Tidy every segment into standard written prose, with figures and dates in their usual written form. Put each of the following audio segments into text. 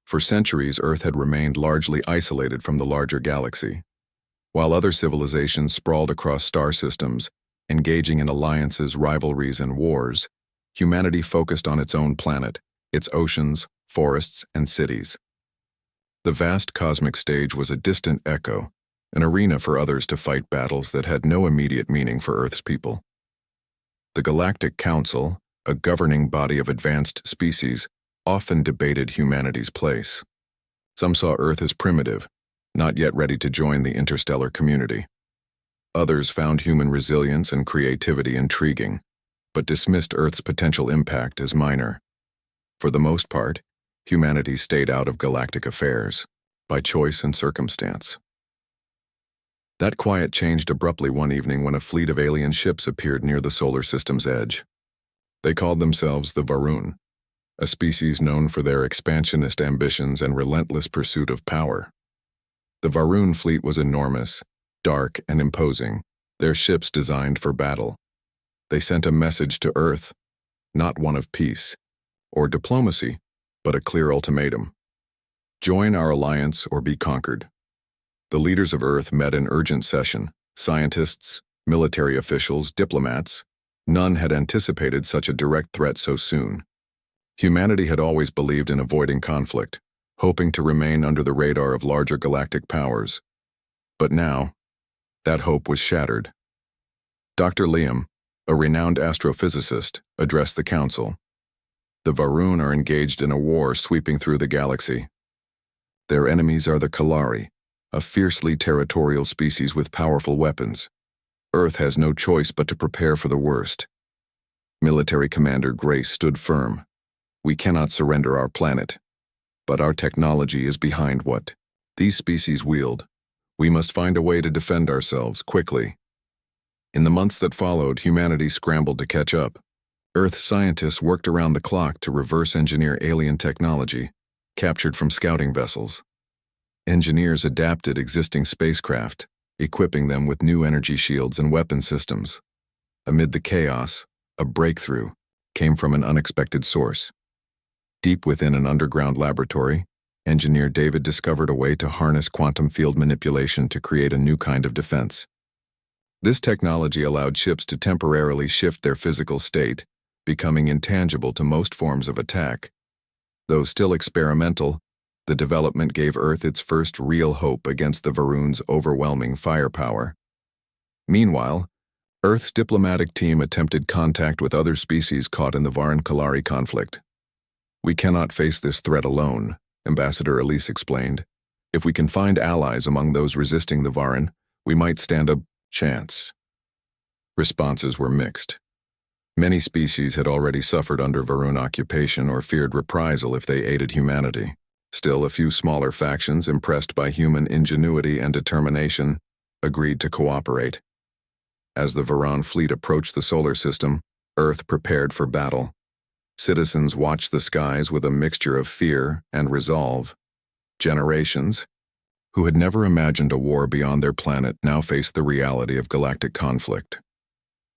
For centuries, Earth had remained largely isolated from the larger galaxy. While other civilizations sprawled across star systems, engaging in alliances, rivalries, and wars, humanity focused on its own planet, its oceans, forests, and cities. The vast cosmic stage was a distant echo, an arena for others to fight battles that had no immediate meaning for Earth's people. The Galactic Council, a governing body of advanced species, often debated humanity's place. Some saw Earth as primitive, not yet ready to join the interstellar community. Others found human resilience and creativity intriguing, but dismissed Earth's potential impact as minor. For the most part, humanity stayed out of galactic affairs, by choice and circumstance. That quiet changed abruptly one evening when a fleet of alien ships appeared near the solar system's edge. They called themselves the Varun, a species known for their expansionist ambitions and relentless pursuit of power. The Varun fleet was enormous, dark, and imposing, their ships designed for battle. They sent a message to Earth, not one of peace or diplomacy, but a clear ultimatum. Join our alliance or be conquered. The leaders of Earth met in urgent session, scientists, military officials, diplomats. None had anticipated such a direct threat so soon. Humanity had always believed in avoiding conflict, hoping to remain under the radar of larger galactic powers. But now, that hope was shattered. Dr. Liam, a renowned astrophysicist, addressed the council. The Varun are engaged in a war sweeping through the galaxy. Their enemies are the Kalari, a fiercely territorial species with powerful weapons. Earth has no choice but to prepare for the worst. Military Commander Grace stood firm. We cannot surrender our planet, but our technology is behind what these species wield. We must find a way to defend ourselves quickly. In the months that followed, humanity scrambled to catch up. Earth scientists worked around the clock to reverse engineer alien technology, captured from scouting vessels. Engineers adapted existing spacecraft, equipping them with new energy shields and weapon systems. Amid the chaos, a breakthrough came from an unexpected source. Deep within an underground laboratory, engineer David discovered a way to harness quantum field manipulation to create a new kind of defense. This technology allowed ships to temporarily shift their physical state, becoming intangible to most forms of attack. Though still experimental, the development gave Earth its first real hope against the Varun's overwhelming firepower. Meanwhile, Earth's diplomatic team attempted contact with other species caught in the Varun-Kalari conflict. We cannot face this threat alone, Ambassador Elise explained. If we can find allies among those resisting the Varun, we might stand a chance. Responses were mixed. Many species had already suffered under Varun occupation or feared reprisal if they aided humanity. Still, a few smaller factions, impressed by human ingenuity and determination, agreed to cooperate. As the Varun fleet approached the solar system, Earth prepared for battle. Citizens watched the skies with a mixture of fear and resolve. Generations, who had never imagined a war beyond their planet, now faced the reality of galactic conflict.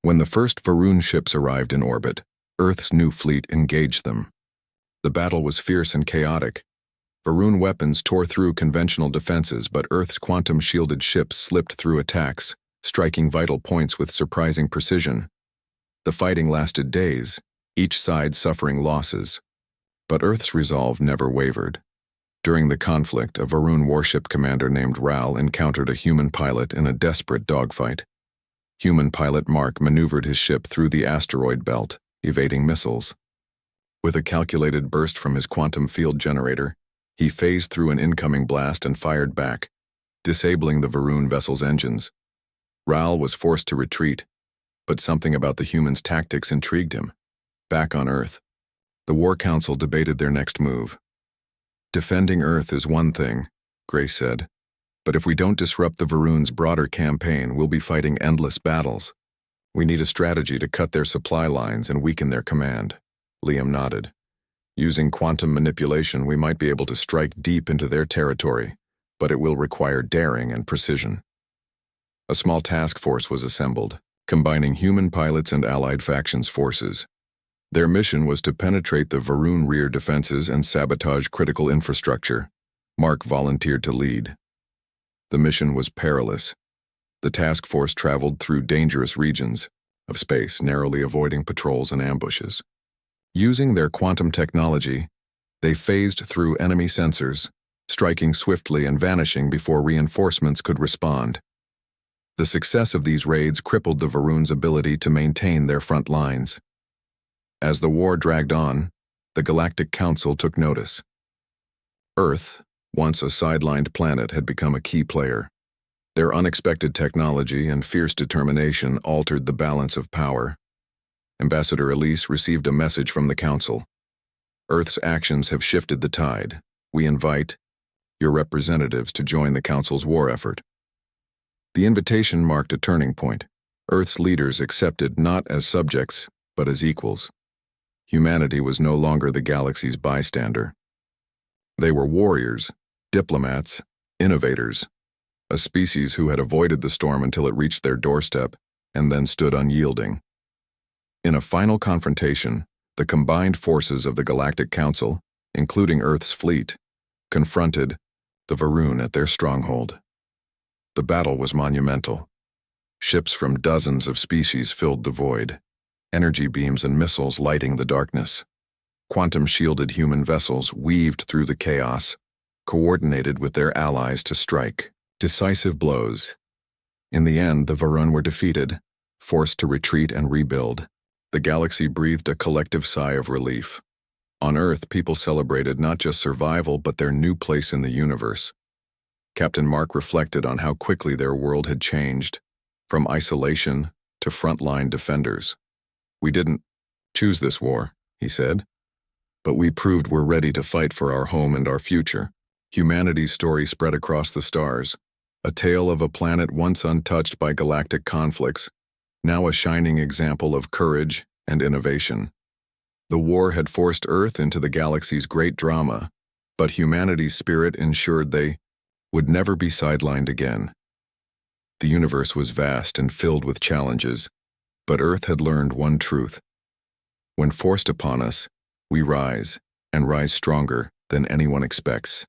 When the first Varun ships arrived in orbit, Earth's new fleet engaged them. The battle was fierce and chaotic. Varun weapons tore through conventional defenses, but Earth's quantum-shielded ships slipped through attacks, striking vital points with surprising precision. The fighting lasted days, each side suffering losses. But Earth's resolve never wavered. During the conflict, a Varun warship commander named Ral encountered a human pilot in a desperate dogfight. Human pilot Mark maneuvered his ship through the asteroid belt, evading missiles. With a calculated burst from his quantum field generator, he phased through an incoming blast and fired back, disabling the Varun vessel's engines. Ral was forced to retreat, but something about the human's tactics intrigued him. Back on Earth, the War Council debated their next move. Defending Earth is one thing, Grace said, but if we don't disrupt the Varun's broader campaign, we'll be fighting endless battles. We need a strategy to cut their supply lines and weaken their command. Liam nodded. Using quantum manipulation, we might be able to strike deep into their territory, but it will require daring and precision. A small task force was assembled, combining human pilots and allied factions' forces. Their mission was to penetrate the Varun rear defenses and sabotage critical infrastructure. Mark volunteered to lead. The mission was perilous. The task force traveled through dangerous regions of space, narrowly avoiding patrols and ambushes. Using their quantum technology, they phased through enemy sensors, striking swiftly and vanishing before reinforcements could respond. The success of these raids crippled the Varun's ability to maintain their front lines. As the war dragged on, the Galactic Council took notice. Earth, once a sidelined planet, had become a key player. Their unexpected technology and fierce determination altered the balance of power. Ambassador Elise received a message from the Council. Earth's actions have shifted the tide. We invite your representatives to join the Council's war effort. The invitation marked a turning point. Earth's leaders accepted not as subjects, but as equals. Humanity was no longer the galaxy's bystander. They were warriors, diplomats, innovators, a species who had avoided the storm until it reached their doorstep and then stood unyielding. In a final confrontation, the combined forces of the Galactic Council, including Earth's fleet, confronted the Varun at their stronghold. The battle was monumental. Ships from dozens of species filled the void, energy beams and missiles lighting the darkness. Quantum-shielded human vessels weaved through the chaos, coordinated with their allies to strike decisive blows. In the end, the Varun were defeated, forced to retreat and rebuild. The galaxy breathed a collective sigh of relief. On Earth, people celebrated not just survival but their new place in the universe. Captain Mark reflected on how quickly their world had changed, from isolation to frontline defenders. "We didn't choose this war," he said, "but we proved we're ready to fight for our home and our future." Humanity's story spread across the stars, a tale of a planet once untouched by galactic conflicts, now a shining example of courage and innovation. The war had forced Earth into the galaxy's great drama, but humanity's spirit ensured they would never be sidelined again. The universe was vast and filled with challenges, but Earth had learned one truth. When forced upon us, we rise, and rise stronger than anyone expects.